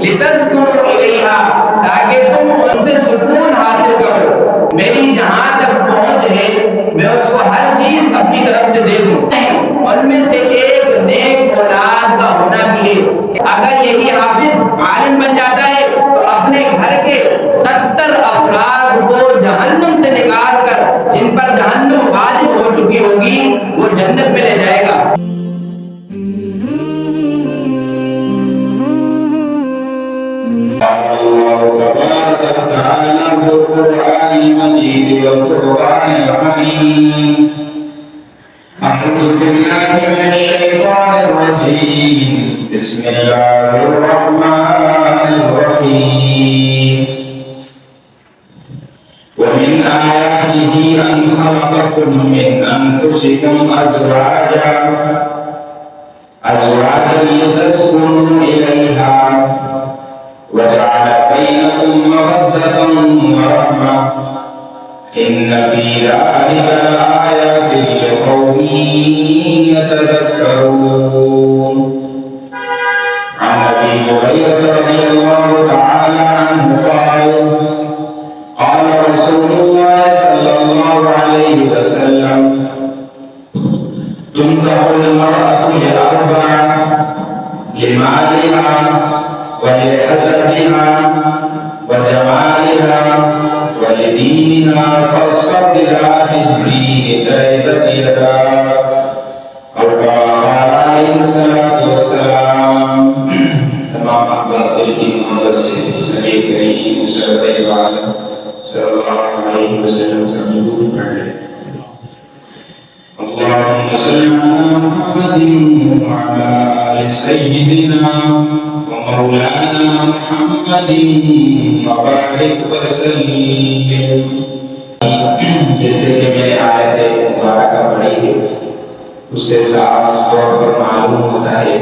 لتسکنوا الیہا، تاکہ تم ان سے سکون حاصل کرو۔ میری جہاں تک پہنچ ہے میں اس کو ہر چیز اپنی طرف سے دے دوں۔ ان میں سے ایک نیک اولاد کا ہونا بھی ہے کہ اگر یہی حافظ عالم بن جاتا ہے تو اپنے گھر کے 70 افراد کو جہنم سے نکال کر، جن پر جہنم واجب ہو چکی ہوگی، وہ جنت میں لے جائے گا۔ اللہ تبارک و تعالی بالقرآن المجید والقرآن الحکیم۔ اعوذ باللہ من الشیطان الرجیم، بسم اللہ الرحمن الرحیم۔ ومن آیاته أن خلقكم من أنفسكم أزواجا لتسكنوا إليها وجعل بينكم مودة ورحمة إن في ذلك لآيات لقوم يتذكرون۔ عن أبي هريرة رضي الله تعالى عنه قال قال رسول الله صلى الله عليه وسلم تنكح المرأة لأربع: لمالها ولحسبها وجمالها ولدينها، فاصفر بذات الدين تربت يداك، أو كما قال عليه الصلاة والسلام۔ تمام احباب دل کی محبت سے نبی کریم صلی اللہ علیہ وسلم کا درود پڑھیں۔ اللهم صل على محمد وعلى آل سيدنا ومولانا محمد وبارك وسلم۔ جیسے کہ میں نے آیت مبارکہ پڑھی ہے، اس سے صاف طور پر معلوم ہوتا ہے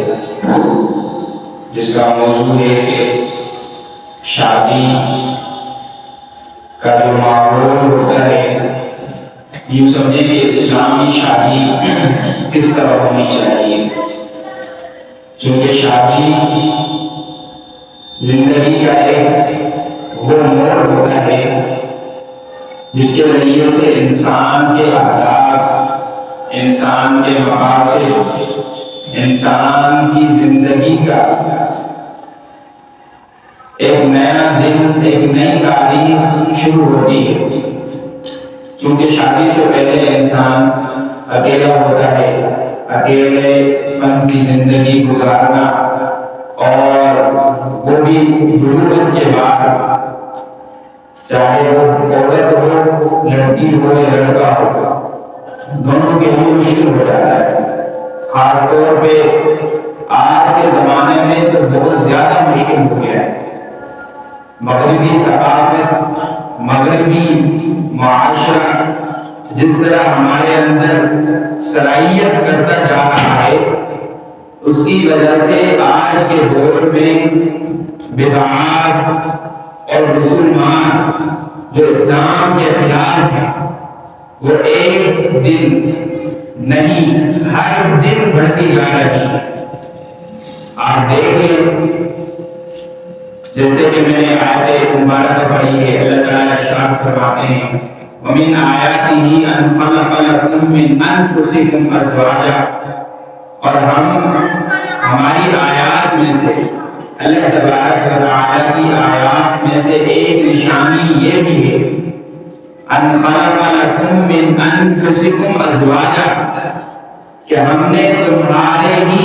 جس کا موضوع ہے کہ شادی کا جو ماحول ہوتا ہے، یوں سمجھے کہ اسلامی شادی کس طرح ہونی چاہیے، کیونکہ شادی زندگی کا ایک وہ موڑ ہوتا ہے جس کے ذریعے سے انسان کے اہداف، انسان کے مقاصد، انسان کی زندگی کا ایک نیا دن، ایک نئی تاریخ شروع ہوتی ہے۔ کیونکہ شادی سے پہلے انسان اکیلا ہوتا ہے، اکیلے پن کی زندگی گزارنا، اور وہ بھی بلوغت کے بعد، چاہے وہ عورت ہو، لڑکی ہو یا لڑکا ہو، دونوں کے لیے مشکل ہو جاتا ہے۔ خاص طور پہ آج کے زمانے میں تو بہت زیادہ مشکل ہو گیا ہے۔ مغربی ثقافت، مغربی معاشرہ جس طرح ہمارے اندر صلاحیت کرتا جا رہا ہے، اس کی وجہ سے آج کے دور میں بدعات اور مسلمان جو اسلام کے خلاف ہیں، وہ ایک دن نہیں ہر دن بڑھتی جا رہی ہے۔ آپ دیکھیں جیسے کہ میں نے آیت مبارکہ پڑھی ہے، اللہ تعالیٰ ارشاد فرماتے ہیں وَمِنْ آیَاتِهِ أَنْ خَلَقَ لَكُم مِّنْ أَنفُسِكُمْ أَزْوَاجًا، اور ہماری آیات میں سے، اللہ تبارک و تعالیٰ کی آیات میں سے ایک نشانی یہ بھی ہے أَنْ خَلَقَ لَكُم مِّنْ أَنفُسِكُمْ أَزْوَاجًا، کہ ہم نے تمہارے ہی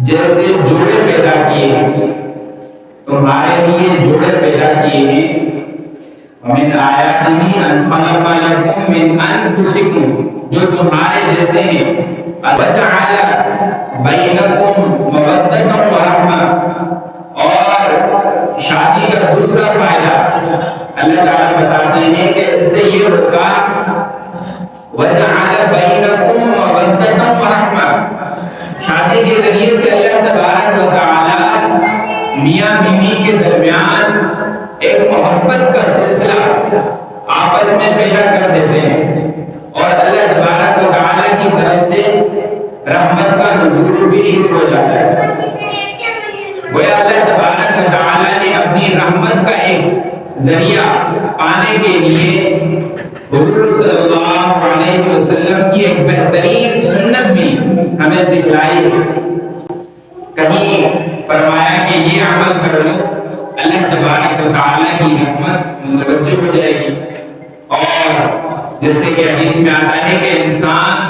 جیسے جوڑے پیدا کیے ہیں، تمہارے لیے جوڑے پیدا کیے ہیں۔ وَمِنْ آیَاتِهِ أَنْ خَلَقَ لَكُم مِّنْ أَنفُسِكُمْ، جو تمہارے جیسے ہیں، وَجَعَلَ بَيْنَكُمْ مَوَدَّةً وَرَحْمَةً، اور شادی کا دوسرا فائدہ اللہ تعالیٰ بتاتے ہیں کہ اس سے یہ ہوگا وَجَعَلَ بَيْنَكُمْ مَوَدَّةً وَرَحْمَةً، شادی کے ذریعے سے اللہ تبارک و تعالیٰ میاں بیوی کے درمیان ایک محبت کا سلسلہ آپس میں پیدا کر دیتے ہیں، اور اللہ تبارک و تعالیٰ کی طرف سے رحمت کا نزول بھی شروع ہو جاتا ہے۔ گویا اللہ تبارک و تعالیٰ نے اپنی رحمت کا ایک ذریعہ پانے کے لیے حضور صلی اللہ علیہ وسلم کی ایک بہترین سنت بھی ہمیں سکھلائی ہے۔ کہیں فرمایا کہ یہ عمل کر لو، اللہ تبارک و تعالیٰ کی رحمت متوجہ ہو جائے گی۔ اور جیسے کہ حدیث میں آتا ہے کہ انسان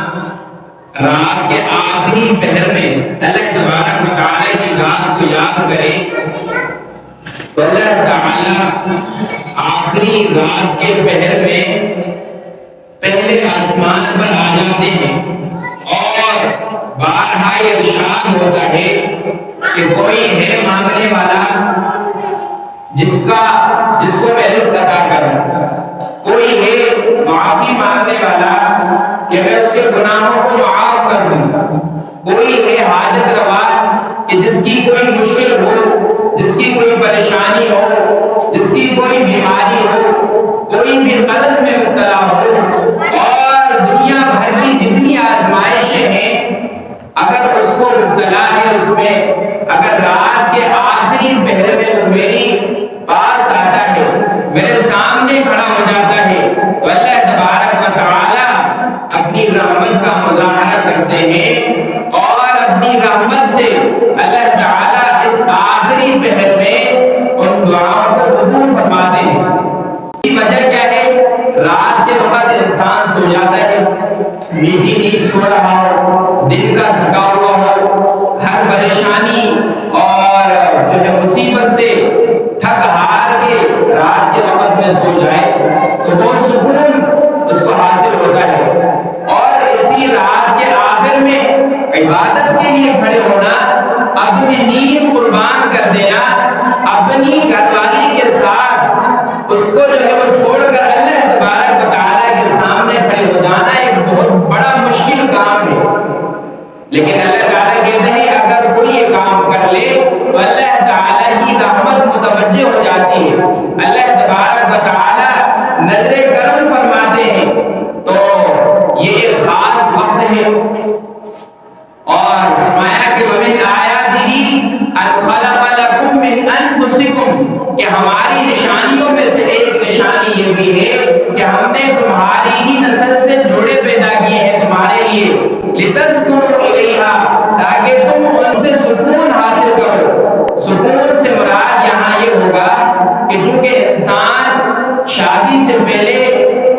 رات کے آخری پہر میں اللہ تبارک و تعالیٰ کی ذات کو یاد کرے تو اللہ تعالیٰ آخری رات کے پہر میں پہلے آسمان پر آ جاتے ہیں اور بارہا یہ ارشاد ہوتا ہے کہ کوئی ہے مانگنے والا جس کو میں رزق عطا کروں، کوئی ہے معافی مانگنے والا کہ میں اس کے گناہوں کو معاف کر دوں، کوئی ہے حاجت روا کہ جس کی کوئی مشکل ہو، جس کی کوئی پریشانی ہو، جس کی کوئی بیماری ہو، کوئی بھی قرض میں مبتلا ہو، اور دنیا بھر کی جتنی آزمائشیں ہیں اگر اس کو مبتلا ہے اس میں، اگر رات کے آخری پہر میں وہ میری پاس آتا ہے، میرے سامنے کھڑا ہو جاتا ہے، تو اللہ تبارک و تعالیٰ اپنی رحمت کا مظاہرہ کرتے ہیں اور اپنی رحمت سے اللہ تعالیٰ اس آخری پہر میں ان دعاؤں کو قبول فرماتے ہیں۔ اس کی وجہ کیا ہے؟ رات کے وقت انسان سو جاتا ہے، میٹھی نیند سو رہا ہو، دن کا تھکا ہوا ہو، ہر پریشانی اور جو ہے مصیبت سے تھک ہار کے رات کے وقت میں سو جائے تو وہ سکون اس کو حاصل ہوتا ہے۔ اور اسی رات کے آخر میں عبادت کے لیے کھڑے ہونا، اپنی نیند قربان کر دینا، اپنی گھر والی کے ساتھ اس کو جو ہے وہ چھوڑ کر اللہ تبارک و تعالیٰ کے سامنے کھڑے ہو جانا ایک بہت بڑا مشکل کام ہے، لیکن اللہ تعالیٰ کہتے ہیں اگر کوئی یہ کام کر لے تو اللہ تعالیٰ کی رحمت متوجہ ہو جاتی ہے، اللہ تبارک و تعالیٰ نظر کرم فرماتے ہیں، تو یہ ایک خاص وقت ہے۔ اور فرمایا کہ وَمِنْ آيَاتِهِ أَنْ خَلَقَ لَكُم مِّنْ أَنفُسِكُم، کہ ہماری نشانیوں میں سے ایک نشانی یہ بھی ہے کہ ہم نے تمہاری ہی نسل سے جوڑے پیدا کیے ہیں تمہارے لیے، لِتَسْكُنُوا إِلَيْهَا، تاکہ تم ان سے سکون حاصل کرو۔ سکون سے مراد یہاں یہ ہوگا کہ چونکہ انسان شادی سے پہلے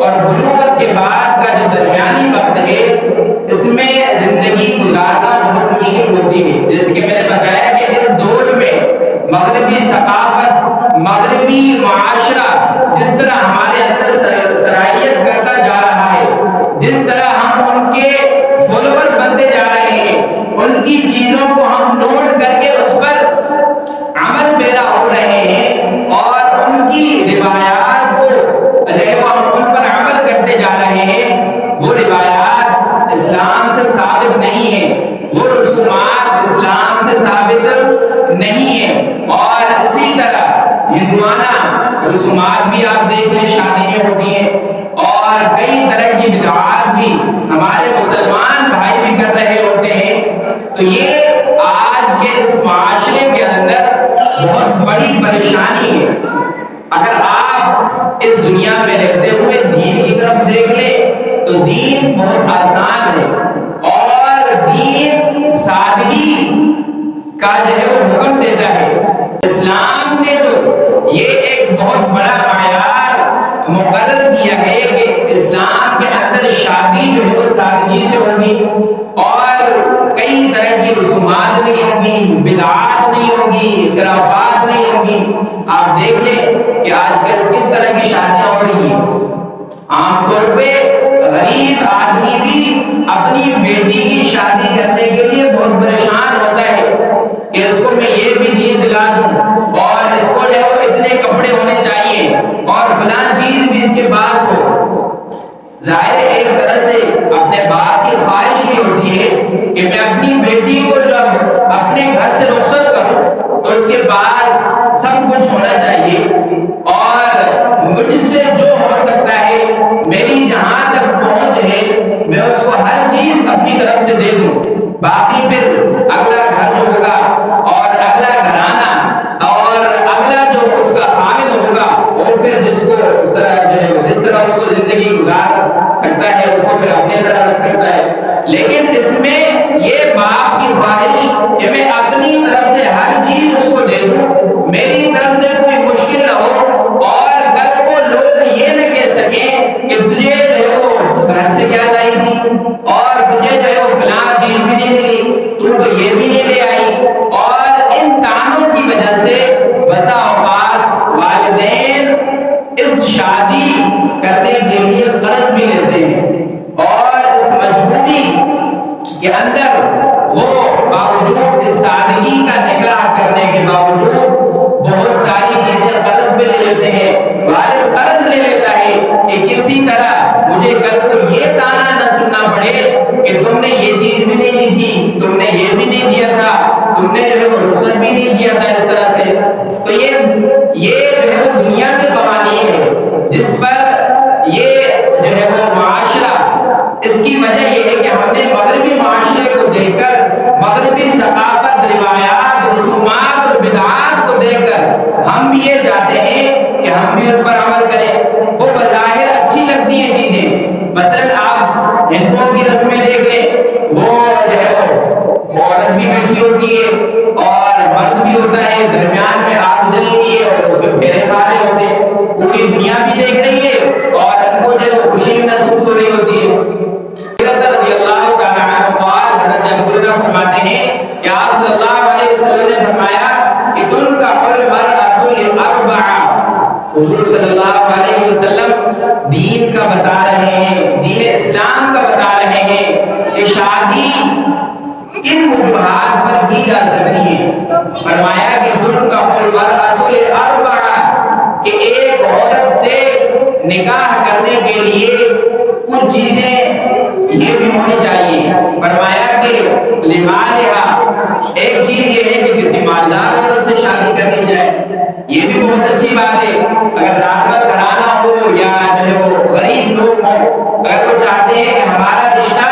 اور بلوغت کے بعد کا جو درمیانی وقت ہے اس میں زندگی گزارنا بہت مشکل ہوتی ہے، جیسے کہ میں نے بتایا کہ اس دور میں مغربی ثقافت، مغربی معاشرہ جس طرح ہمارے اندر سرایت کرتا جا رہا ہے، جس طرح ہم ان کے فالوور بنتے جا رہے ہیں، ان کی چیزوں کو ہم نوٹ کر کے اس پر عمل پیدا ہو رہے ہیں اور ان کی روایات کو جو ہے وہ ہم ان پر عمل کرتے جا رہے ہیں، وہ روایات اسلام سے ثابت نہیں ہے، وہ رسومات اسلام سے ثابت نہیں ہے۔ اور اسی طرح ہندوانہ رسومات بھی آپ دیکھ لیں شادی میں ہوتی ہیں، اور کئی طرح کی بدعات بھی ہمارے مسلمان بھائی بھی کر رہے ہوتے ہیں۔ تو یہ آج کے اس معاشرے کے اندر بہت بڑی پریشانی ہے۔ اگر آپ اس دنیا میں رہتے ہوئے دین کی طرف دیکھ لیں تو دین بہت آسان ہے، اور دین سادگی کا جو ہے وہ حکم دیتا ہے۔ اسلام نے تو یہ ایک بہت بڑا معیار مقرر کیا ہے کہ اسلام کے اندر شادی جو ہے وہ سادگی سے ہوگی، اور کئی طرح کی رسومات نہیں ہوگی، بدعات نہیں ہوگی، خرافات نہیں ہوگی۔ آپ دیکھ لیں کہ آج کل کس طرح کی شادیاں ہو رہی ہیں۔ عام طور پہ غریب آدمی بھی اپنی بیٹی کی شادی کرنے کے لیے بہت پریشان ہوتا ہے کہ اس کو میں یہ بھی چیز دلا دوں، اور اس کو جو ہے وہ اتنے کپڑے ہونے چاہیے، اور فلاں چیز بھی اس کے پاس ہو۔ ظاہر ہے ایک طرح سے اپنے باپ کی خواہش یہ ہوتی ہے کہ میں اپنی بیٹی کو جب اپنے گھر سے رخصت کروں تو اس کے پاس سب کچھ ہونا چاہیے، اور مجھ سے جو ہو سکتا ہے، میری جہاں تک پہنچ ہے، میں اس کو ہر چیز اپنی طرف سے دے دوں، باقی پھر اگلا گھر جو ہوگا اور اگلا گھرانہ طرح اس کو زندگی گزار سکتا ہے، اس کو پھر اپنے طرح رکھ سکتا ہے، لیکن اس میں یہ باپ کی خواہش کہ میں اپنی طرف سے ہر چیز اس کو دے دوں، میری طرف سے کوئی مشکل نہ ہو، اور کل کو لوگ یہ نہ کہہ سکیں کہ تجھے جو ہے وہ گھر سے کیا لائی تھی، اور تجھے جو ہے وہ فلاں چیز بھی نہیں ملی، تو یہ بھی نہیں لے آئی، اور ان تانوں کی وجہ سے بسا اوقات والدین اس شادی کرنے کے لیے قرض بھی لیتے ہیں، اور اس مجبوری کے اندر وہ باوجود اس سادگی کا نکاح کرنے کے باوجود بہت ساری چیزیں قرض پہ لے لیتے ہیں۔ والد قرض لے لیتا ہے کہ کسی طرح مجھے کل کو یہ تانا نہ سننا پڑے کہ تم نے یہ چیز بھی نہیں دی تھی، تم نے یہ بھی نہیں دیا تھا، تم نے جو ہے وہ رخصت بھی نہیں کیا تھا، اس طرح سے۔ تو یہ جو ہے وہ دنیا کے قوانین ہے جس پر یہ جو ہے وہ معاشرہ، اس کی وجہ یہ ہے کہ ہم نے مغربی معاشرے کو دیکھ کر، مغربی ثقافت، روایات، رسومات اور بدعات کو دیکھ کر ہم بھی یہ چاہتے ہیں کہ ہم بھی اس پر عمل کریں۔ وہ بظاہر اچھی لگتی ہیں چیزیں، مثلا آپ ہندوؤں کی رسمیں دیکھ لیں، وہ جو ہے وہ عورت بھی بیٹھی ہوتی ہے اور مرد بھی ہوتا ہے، درمیان میں آگ جل رہی ہے اور اس میں پھیرے مارے ہوتے ہیں، پوری دنیا بھی دیکھ رہی ہے اور ان کو جو ہے وہ خوشی محسوس ہو رہی ہوتی ہے۔ رضی اللہ تعالیٰ عنہ قال، حضرت ابو ہریرہ فرماتے ہیں کہ آپ صلی اللہ علیہ وسلم نے فرمایا کہ تنکح المرأة لأربع، حضور صلی اللہ علیہ وسلم دین کا بتا رہے ہیں، دین اسلام کا بتا رہے ہیں کہ شادی کن وجوہات پر کی جا سکتی ہے۔ فرمایا کہ تنکح المرأة لأربع، کہ ایک عورت سے نکاح کرنے کے لیے کچھ چیزیں یہ بھی ہونی چاہیے۔ فرمایا کہ لمالہا، ایک چیز یہ ہے کہ کسی مالدار عورت سے شادی کر لی جائے، یہ بھی بہت اچھی بات ہے۔ اگر رات بھر گھرانہ ہو یا جو ہے وہ غریب لوگ ہوں، اگر وہ چاہتے ہیں کہ ہمارا رشتہ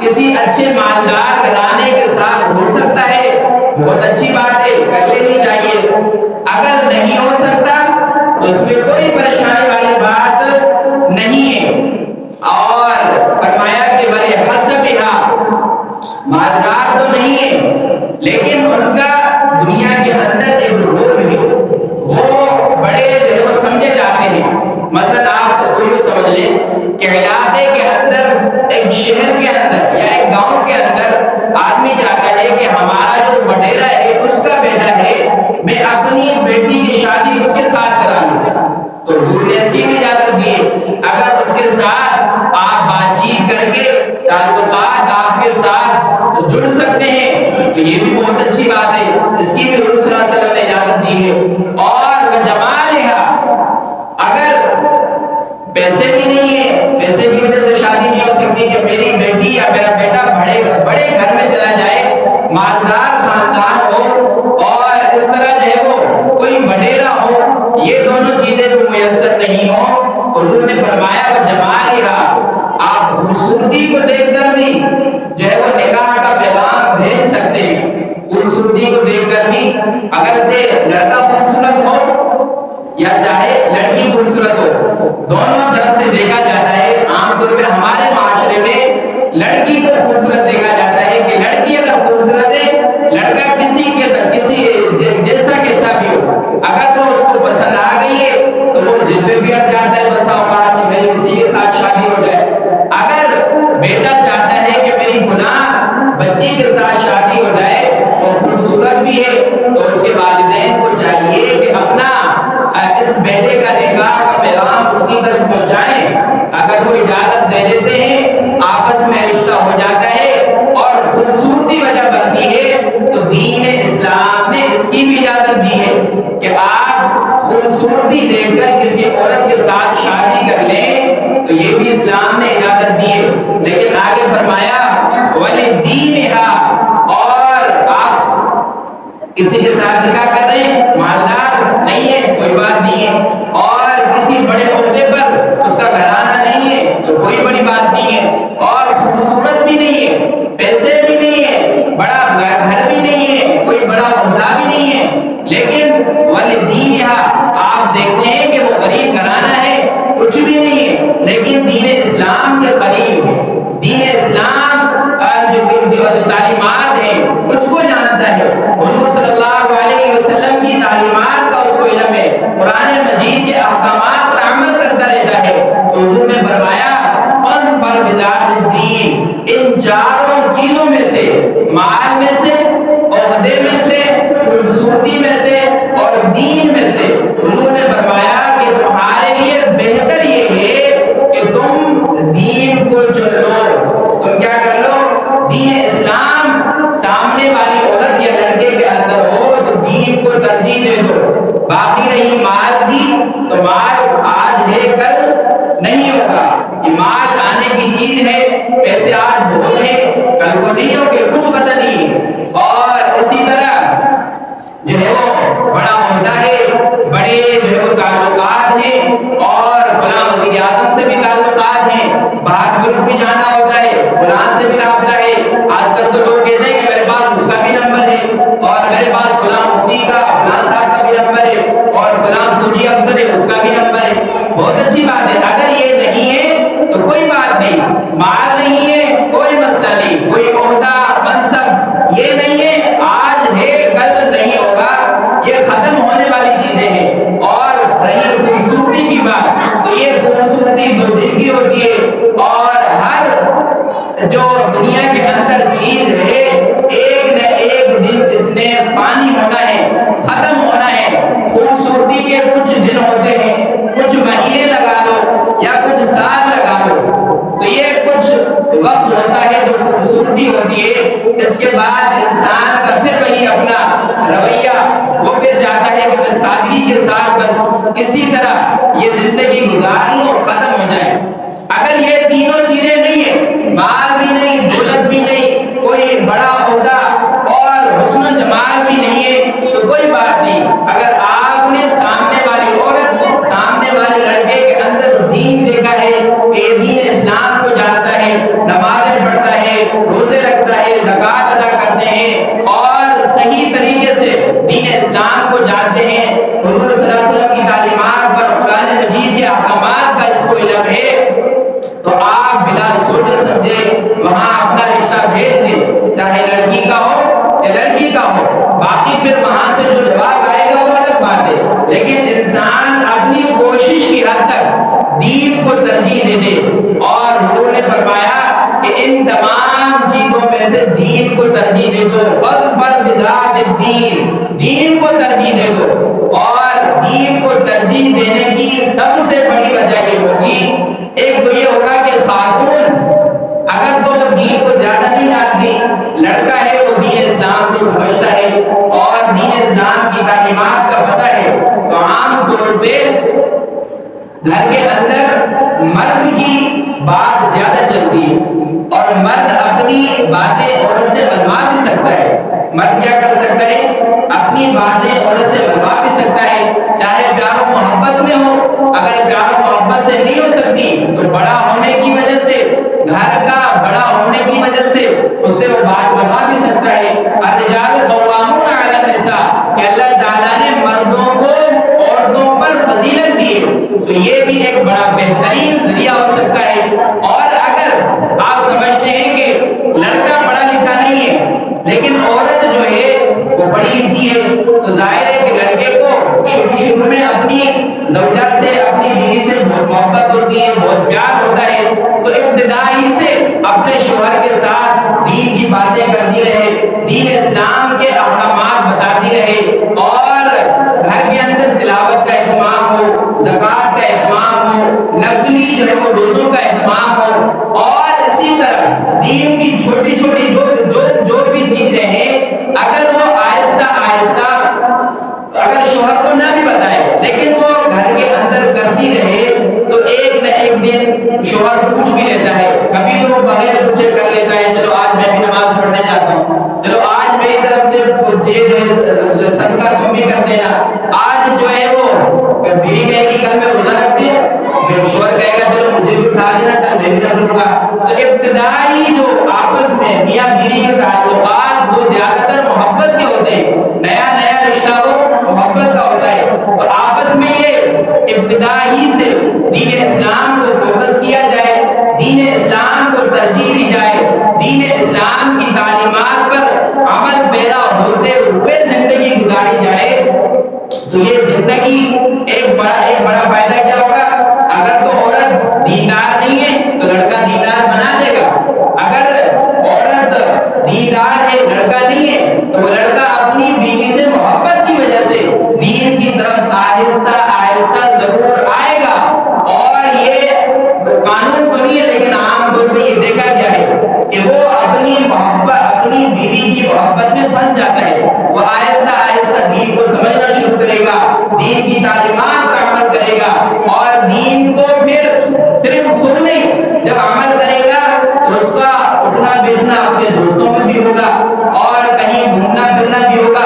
کسی اچھے مالدار گھرانے کے ساتھ ہو سکتا ہے، بہت اچھی بات ہے، کر لینی چاہیے۔ اگر نہیں ہو سکتا تو اس میں کوئی پریشانی والی بات نہیں ہے۔ اور فرمایا کہ بڑے حسبھا، مالدار تو نہیں ہے لیکن ان کا دنیا کے اندر ایک رول ہے، وہ بڑے جو ہے وہ سمجھے جاتے ہیں۔ مثلا آپ اس کو یہ سمجھ لیں کہ علاقے کے اندر، ایک شہر کے اندر یا ایک گاؤں کے اندر آدمی چاہتا ہے کہ ہمارا جو وڈیرا ہے اس کا بیٹا ہے، میں اپنی بیٹی کی شادی اس کے ساتھ کرا لوں، تو حضور نے اس کی بھی اجازت دی ہے۔ اگر اس کے ساتھ آپ بات چیت کر کے تعلقات آپ کے ساتھ جڑ سکتے ہیں تو یہ بھی بہت اچھی بات ہے، اس کی بھی حضور صلی اللہ علیہ وسلم نے اجازت دی ہے۔ اور وجمالہا، اگر پیسے بھی نہیں ہے، پیسے کی وجہ سے شادی نہیں ہو سکتی کہ میری بیٹی یا میرا بیٹا بڑے گھر میں چلا جائے، مالدار خاندان ہو اور اس طرح جو ہے وہ کوئی وڈیرا ہو، یہ دونوں چیزیں جو میسر نہیں ہوں، حضور نے فرمایا وجمالہا، آپ خوبصورتی کو دیکھ کر بھی جو ہے وہ نکاح کا پیغام بھیج سکتے ہیں۔ خوبصورتی کو دیکھ کر بھی، اگر لڑکا خوبصورت ہو یا چاہے لڑکی خوبصورت ہو، دونوں طرف سے دیکھا جاتا ہے۔ عام طور پہ ہمارے معاشرے میں لڑکی کو خوبصورت دیکھا جاتا ہے کہ لڑکی اگر خوبصورت ہے، لڑکا کسی جیسا کیسا بھی ہو، اگر وہ اس کو پسند آ گئی ہے تو وہ ضد پہ بھی ہٹ جاتا ہے، بسا اوقات کہ میری اسی کے ساتھ شادی ہو جائے۔ اگر بیٹا چاہتا ہے کہ میری فلاں بچی کے ساتھ شادی ہو جائے اور خوبصورت بھی ہے، تو اس کے والدین کو چاہیے کہ اپنا اس بیٹے کا نکاح کا پیغام اس کی طرف پہنچائیں۔ اگر وہ اجازت دے دیتے ہیں، آپس میں رشتہ ہو جاتا ہے اور خوبصورتی وجہ بنتی ہے، تو دین اسلام نے اس کی بھی اجازت دی ہے کہ آپ خوبصورتی دیکھ کر کسی عورت کے ساتھ شادی کر لیں، تو یہ بھی اسلام نے اجازت دی ہے۔ لیکن آگے فرمایا وَلِدِينِهَا، اور آپ کسی کے ساتھ نکاح کر رہے ہیں، مالدار نہیں ہے کوئی بات نہیں ہے، اور کسی بڑے عہدے پر اس کا گھرانہ نہیں ہے تو کوئی بڑی بات نہیں ہے، اور خوبصورت بھی نہیں ہے، پیسے بھی نہیں ہے، بڑا گھر بھی نہیں ہے، کوئی بڑا عہدہ بھی نہیں ہے، لیکن وَلِدِينِهَا، آپ دیکھتے ہیں کہ وہ غریب گھرانہ ہے، کچھ بھی نہیں ہے، لیکن دین اسلام کے قریب ہے، دین اسلام جو تعلیمات ہیں اس کو جانتا ہے، حضور صلی اللہ علیہ وسلم کی تعلیمات کا اس کو علم ہے، قرآن مجید کے احکامات پر عمل کرتا رہتا ہے۔ تو حضور نے فرمایا فَاظْفَرْ بِذَاتِ الدِّینِ، ان چاروں چیزوں میں سے، مال میں سے، عہدے میں سے، خوبصورتی میں سے اور دین میں سے، حضور نے فرمایا کہ تمہارے لیے بہتر یہ ہے کہ تم دین کو چن لو، تم کیا کر لو، دین اسلام سامنے والی عورت یا لڑکے کے اندر ہو تو دین کو ترجیح دے دو۔ باقی رہی مال کی تو مال آج ہے کل نہیں ہوگا، یہ مال آنے کی چیز ہے، پیسے آج بہت ہیں کل کو نہیں ہوگے، کچھ پتہ نہیں۔ اور اسی طرح جو ہے وہ بڑا ہوتا ہے، بڑے جو ہے وہ تعلقات ہیں، اور فلاں وزیر اعظم سے بھی تعلقات ہیں، باہر ملک بھی جانا ہوتا ہے، فلاں سے بھی رابطہ ہے۔ آج کل تو لوگ کہتے ہیں کہ میرے پاس اس کا بھی نمبر ہے، اور میرے پاس فلاں مفتی کا، فلاں صاحب کا بھی نمبر ہے، اور فلاں فوجی افسر ہے اس کا بھی نمبر ہے۔ بہت اچھی بات ہے، اگر یہ نہیں ہے تو کوئی بات نہیں، مال نہیں ہے کوئی مسئلہ نہیں، کوئی عہدہ منصب یہ نہیں ہے، آج ہے کل نہیں ہوگا، یہ ختم ہونے والی چیزیں ہیں۔ اور رہی خوبصورتی کی بات تو یہ خوبصورتی دو دن کی ہوتی ہے، اور ہر جو دنیا کے اندر چیز ہے ایک نہ ایک دن اس نے فانی ہونا ہے، ختم ہونا ہے۔ خوبصورتی کے کچھ دن ہوتے ہیں، کچھ مہینے لگا لو یا کچھ سال لگا لو، تو یہ کچھ وقت ہوتا ہے جو خوبصورتی ہوتی ہے، اس کے بعد انسان کا پھر وہی اپنا رویہ وہ پھر جاتا ہے کہ میں سادگی کے ساتھ بس کسی طرح یہ زندگی گزار لوں اور ختم ہو جائے۔ اگر یہ تینوں چیزیں نہیں ہیں، مال بھی نہیں، دولت بھی نہیں، کوئی بڑا عہدہ اور حسن و جمال بھی نہیں ہے تو کوئی بات نہیں، اگر آپ نے سامنے والی عورت، سامنے والے لڑکے کے اندر دین دیکھا ہے کہ یہ دین اسلام کو جانتا ہے، نمازیں پڑھتا ہے، روزے رکھتا ہے، زکوٰۃ ادا کرتے ہیں اور صحیح طریقے سے دین اسلام کو جانتے ہیں، حضور صلی اللہ علیہ وسلم کی تعلیمات پر، قرآن مجید کے احکامات کا اس کو علم ہے، تو آپ بلا سوچ سمجھے وہاں اپنا رشتہ بھیج دیں، چاہے لڑکی کا ہو یا لڑکی کا ہو۔ باقی پھر وہاں سے جو جواب آئے گا وہ الگ بات ہے، لیکن انسان اپنی کوشش کی حد تک دین کو ترجیح دے دے۔ اور حضور نے فرمایا کہ ان تمام چیزوں میں سے دین کو ترجیح دے دو، فَاظْفَرْ بِذَاتِ الدِّینِ، دین کو ترجیح دے دو۔ اور دین کو ترجیح دینے کی سب سے بڑی وجہ یہ ہوگی، ایک تو یہ ہوگا کہ خاتون اگر تو وہ دین کو زیادہ نہیں جانتی، لڑکا ہے وہ دین اسلام کو سمجھتا ہے اور دین اسلام کی تعلیمات کا پتہ ہے، تو عام طور پہ گھر کے اندر مرد کی بات زیادہ چلتی ہے، اور مرد اپنی باتیں عورت سے منوا بھی سکتا ہے۔ مرد کیا کر سکتا ہے؟ اپنی باتیں عورت سے منوا بھی سکتا ہے، چاہے پیار و محبت میں ہو۔ اگر پیار و محبت سے نہیں ہو سکتی تو بڑا ہونے کی وجہ سے، گھر کا بڑا ہونے کی وجہ سے اسے وہ بات منوا بھی سکتا ہے۔ الرجال قوامون علی النساء کہ اللہ تعالیٰ نے مردوں کو عورتوں پر فضیلت دی ہے، تو یہ بھی ایک بڑا بہترین ذریعہ ہو سکتا ہے۔ اور اگر آپ سمجھتے ہیں کہ لڑکا پڑھا لکھا نہیں ہے لیکن عورت جو ہے وہ پڑھی لکھی ہے، تو ظاہر ہے کہ لڑکے کو شروع میں اپنی زوجہ سے، اپنی بیوی سے بہت محبت ہوتی ہے، بہت پیار ہوتا ہے، تو ابتدائی سے اپنے شوہر کے ساتھ دین کی باتیں کرتی رہے، دین اسلام کے احکامات بتاتی رہے، اور گھر کے اندر تلاوت کا اہتمام ہو، زکوٰۃ کا اہتمام ہو، نفلی جو ہے وہ روزوں کا اہتمام ہو، اور اسی طرح دین کی چھوٹی چھوٹی جو بھی چیزیں ہیں اگر وہ آہستہ آہستہ اگر شوہر کو نہ بھی بتائے لیکن وہ گھر کے اندر کرتی رہے، تو ایک نہ ایک دن شوہر پوچھ بھی لیتا ہے، کبھی تو وہ بغیر پوچھے کر لیتا ہے، چلو آج میں بھی نماز پڑھنے جاتا ہوں، چلو آج میری طرف سے یہ صدقہ تم بھی کر دینا، آج جو ہے وہ بیوی کہے گی کل میں روزہ رکھتی ہوں، پھر شوہر کہے گا چلو مجھے بھی اٹھا دینا، کل میں بھی رکھ لوں گا۔ تو ابتدائی جو آپس میں میاں بیوی کے تعلقات وہ زیادہ تر محبت کے ہوتے ہیں، نیا نیا رشتہ ہو محبت کا ہوتا ہے، اور آپس میں یہ ابتدائی سے دین اسلام کو فوکس کیا اولاد ہے، لڑکا نہیں ہے، تو وہ لڑکا اپنی بیوی سے محبت کی وجہ سے دین کی طرف آہستہ آہستہ ضرور آئے گا۔ اور یہ قانون تو نہیں ہے لیکن عام طور پہ یہ دیکھا گیا ہے کہ وہ اپنی محبت، اپنی بیوی کی محبت میں پھنس جاتا ہے، وہ آہستہ آہستہ دین کو سمجھنا شروع کرے گا، دین کی تعلیمات پر عمل کرے گا، اور دین کو پھر صرف خود نہیں، جب عمل کرے گا تو اس کا اٹھنا بیٹھنا اپنے دوستوں میں بھی ہوگا اور کہیں گھومنا پھرنا بھی ہوگا،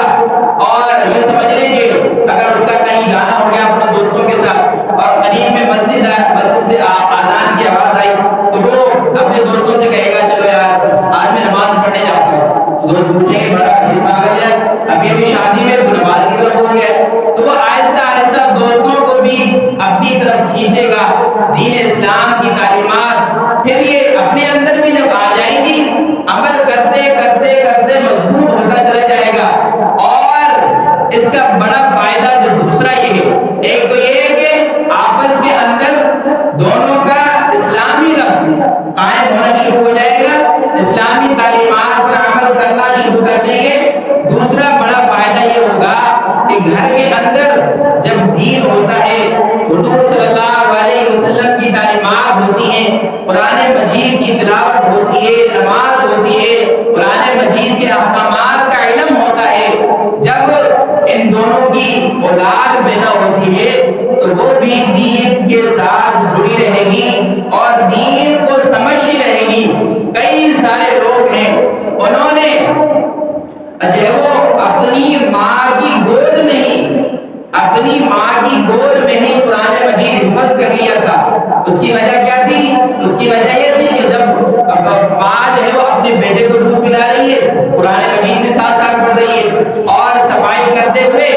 اور یہ سمجھ لیں کہ اگر اس کا کہیں جانا ہو گیا اپنے دوستوں کے ساتھ اور قریب میں مسجد سے اذان کی آواز آئی تو وہ اپنے دوستوں سے کہے گا چلو یار آج میں نماز پڑھنے جاتا ہوں، تو دوست پوچھیں گے بڑا عجیب پاگل ہے، ابھی ابھی شادی میں تو نماز کی طرف ہو گیا، تو وہ آہستہ آہستہ دوستوں کو بھی اپنی طرف کھینچے گا، دین اسلام کی تعلیمات پھر یہ اپنے اندر بھی جب آ جائے گی، عمل کرتے کرتے کرتے مضبوط ہوتا چلا جائے گا۔ اور اس کا بڑا فائدہ جو دوسرا یہ ہے، ایک تو یہ ہے کہ آپس کے اندر دونوں کا اسلامی ربط قائم ہونا شروع ہو جائے گا، اسلامی تعلیمات پر عمل کرنا شروع کر دیں گے۔ دوسرا بڑا فائدہ یہ ہوگا کہ گھر کے اندر جب دین ہوتا ہے، حضور صلی اللہ علیہ وسلم کی تعلیمات ہوتی ہیں، قرآن مجید کی تلاوت ہوتی ہے، نماز ہوتی ہے، قرآن مجید کے احکامات کا علم ہوتا ہے، جب ان دونوں کی اولاد پیدا ہوتی ہے تو وہ بھی دین کے ساتھ جڑی رہے گی اور دین کو سمجھتی رہے گی۔ کئی سارے لوگ ہیں انہوں نے وہ اپنی ماں کی گود میں ہی قرآن مجید حفظ کر لیا تھا۔ اس کی وجہ کیا تھی؟ اس کی وجہ یہ تھی کہ جب ماں جو ہے وہ اپنے بیٹے کو دودھ پلا رہی ہے، قرآن مجید بھی ساتھ ساتھ پڑھ رہی ہے اور صفائی کرتے ہوئے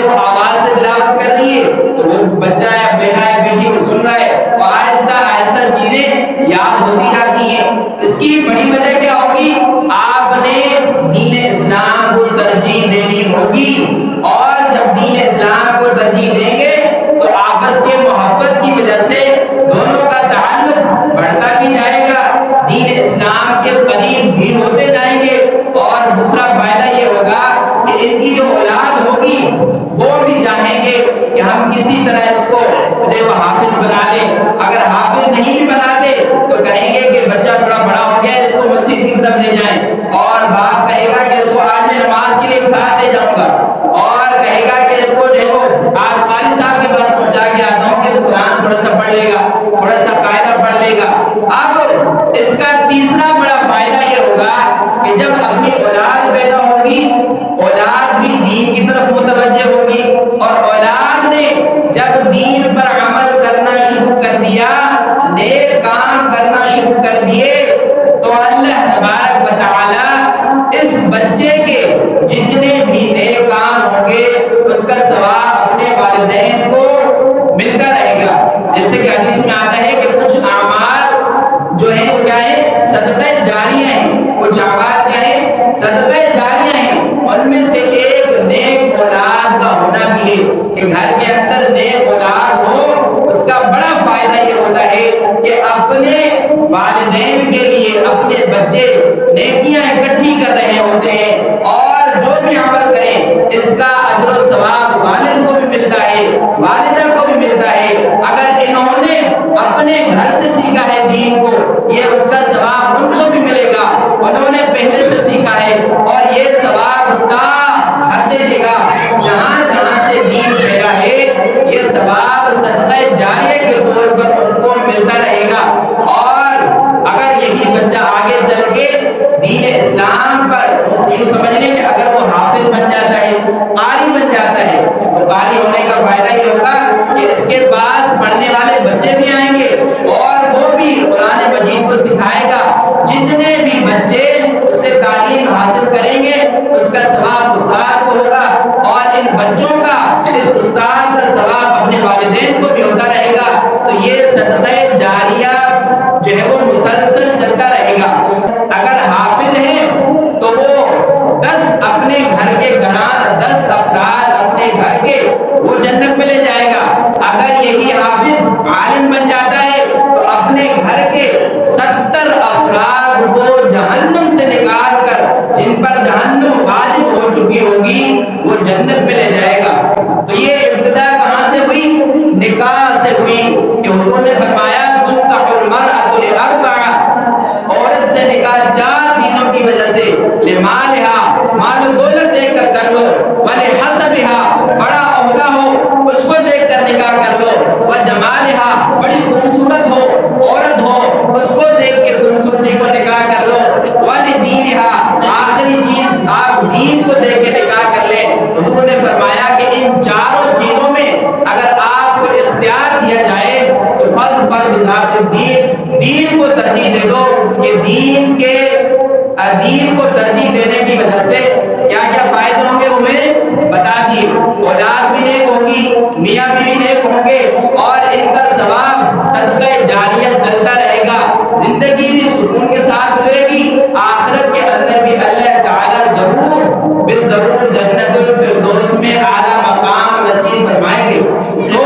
وہ آواز سے تلاوت کر رہی ہے، تو وہ بچہ ہے، بیٹا ہے، بیٹی کو سن رہا ہے اور آہستہ آہستہ چیزیں یاد ہوتی جاتی ہیں۔ اس کی بڑی وجہ کیا ہوگی؟ آپ نے دین اسلام کو ترجیح دینی ہوگی، اور جب دین اسلام کو ترجیح دیں گے تو آپس کے محبت کی وجہ سے دونوں کا تعلق بڑھتا بھی جائے گا، دین اسلام کے قریب بھی ہوتے جائیں گے۔ اور دوسرا فائدہ یہ ہوگا کہ ان کی جو اولاد ہوگی وہ بھی چاہیں گے کہ ہم کسی طرح اس کو حافظ بنا لیں، اگر حافظ نہیں بھی بناتے تو کہیں گے کہ بچہ تھوڑا بڑا ہو گیا ہے، اس کو مسجد کی طرف لے جائیں، اور باپ کہے گا کہ اس کو آج میں نماز کے لیے ساتھ لے جاؤں گا، اور کہے گا کہ اس کو جو ہے وہ آج قاری صاحب کے پاس پہنچا کے آتا ہوں کہ تو قرآن تھوڑا سا پڑھ لے گا، تھوڑا سا قاعدہ پڑھ لے گا۔ اب اس کا تیسرا بڑا فائدہ یہ ہوگا کہ جب اپنی اولاد پیدا ہوگی، اولاد بھی دین کی طرف متوجہ ہوگی، اور اولاد نے جب دین پر عمل کرنا شروع کر دیا، نیک کام کرنا شروع کر دیے، تو اللہ تبارک و تعالی اس بچے کے جتنے بھی نیک کام ہوں گے اس کا ثواب اپنے والدین کو ملتا رہے گا۔ جیسے کہ حدیث میں آتا ہے کہ کچھ اعمال جو ہیں وہ کیا ہے؟ صدقہ جاریہ ہیں، کچھ اعمال کیا ہے؟ صدقہ جاریہ ہیں، ان میں سے ایک نیک اولاد کا ہونا بھی ہے، کہ گھر کے اندر نیک اولاد ہو، اس کا بڑا فائدہ یہ ہوتا ہے کہ اپنے والدین کے لیے اپنے بچے نیکیاں اکٹھی کر رہے ہوتے ہیں، اور جو بھی عمل کریں اس کا اجر و ثواب والد کو بھی ملتا ہے، والدہ کو بھی ملتا ہے۔ اگر انہوں نے اپنے گھر سے سیکھا ہے دین کو، یہ اس کا ثواب ان کو بھی ملے گا، انہوں نے پہلے سے سیکھا ہے، اور یہ ثواب تا حد نگاہ جہاں جہاں سے دین پھیلا ہے یہ ثواب صدقہ جاریہ کے طور پر ان کو ملتا رہے گا۔ اور اگر یہی بچہ آگے چل کے دین اسلام پر یہ سمجھ لیں کہ اگر وہ حافظ بن جاتا ہے، قاری بن جاتا ہے، تو قاری ہونے کا فائدہ یہ ہوگا کہ اس کے پاس پڑھنے والے بچے بھی آئیں گے اور وہ بھی قرآن مجید کو سکھائے گا۔ جتنے بھی بچے اس سے تعلیم حاصل کریں گے اس کا ثواب استاد کو ہوگا، اور ان بچوں کا اس استاد کا ثواب اپنے والدین کو بھی ہوتا رہے گا۔ تو یہ صدقہ جاریہ جو ہے وہ مسلسل چلتا رہے گا۔ اگر حافظ ہیں تو وہ 10 اپنے گھر کے گھران، 10 افراد اپنے گھر کے وہ جنت میں لے جائے گا۔ اگر یہی حافظ عالم بن جاتا ہے تو اپنے گھر کے 70 افراد کو جہنم سے نکال کر جنت میں لے جائے گا۔ تو یہ ابتدا کہاں سے ہوئی؟ نکاح سے ہوئی کہ حضور نے فرمایا تنکح المرأة لأربع، عورت سے نکاح 4 چیزوں کی وجہ سے، لمالہا، مال و دولت دیکھ کر کر لو، ولحسبہا، بڑا عہدہ ہو اس کو دیکھ کر نکاح کر لو، وجمالہا، بڑی خوبصورت ہو عورت ہو اس کو دیکھ کے خوبصورتی کو نکاح کر لو، ولدینہا، آخری چیز آپ دین کو دیکھ کے نکاح کر لیں۔ حضور نے فرمایا کہ ان چاروں چیزوں میں اگر آپ کو اختیار دیا جائے تو فرض پر بذات الدین، دین کو ترجیح دے دو، کہ دین کو ترجیح دینے کی وجہ سے کیا کیا فائدے ہوں گے وہ میں نے بتا دیے۔ اولاد بھی نیک ہوگی، میاں بیوی نیک ہوں گے، اور ان کا ثواب صدقہ جاریہ چلتا رہے گا، زندگی بھی سکون کے ساتھ گزرے گی، آخرت کے اندر بھی اللہ تعالیٰ ضرور بالضرور جنت الفردوس میں اعلیٰ مقام نصیب فرمائیں گے۔ تو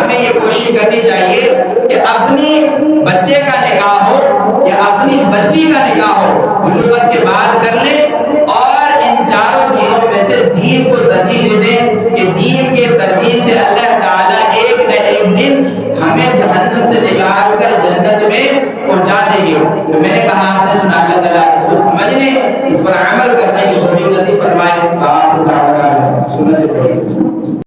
ہمیں یہ کوشش کرنی چاہیے کہ اپنی بچے کا نکاح ہو یا اپنی بچی کا نکاح ہو بلوغت کے بعد کر لیں، اور ان چاروں چیزوں میں سے دین کو ترجیح دے دیں کہ دین کے ترجیح سے اللہ تعالیٰ ایک نہ ایک دن ہمیں جہنم سے نکال کر جنت میں پہنچا دیں گے۔ تو میں نے کہا آپ نے سنا، اللہ تعالیٰ اس کو سمجھنے، اس پر عمل کرنے کی توفیق نصیب فرمائے۔